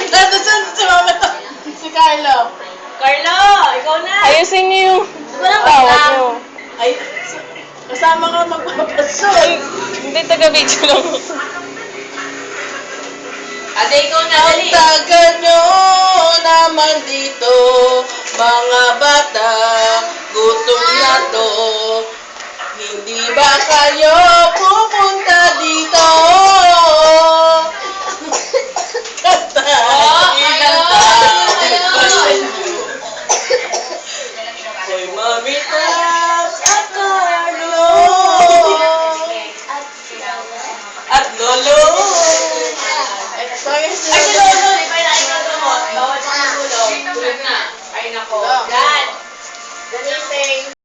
Nandun si Mama to. Si Carlo. Carlo, ikaw na. Ayusin niyo yung Walang tawag wait niyo. Ay, kasama ka magpapasyon. Hindi, taga-video lang ako. Ate, ikaw na. Ang Dali. tagal nyo naman dito, mga bata, gutom na to. Hindi ba kayo pupunta dito? Kanta, kinanta. Hoy, Mami Tabs at Carlo at Lolo. Ay, si Lolo, di ba yung ikaw mo? Bawal sa magulo. Tulog na. Ay, nako. Dad. Danising.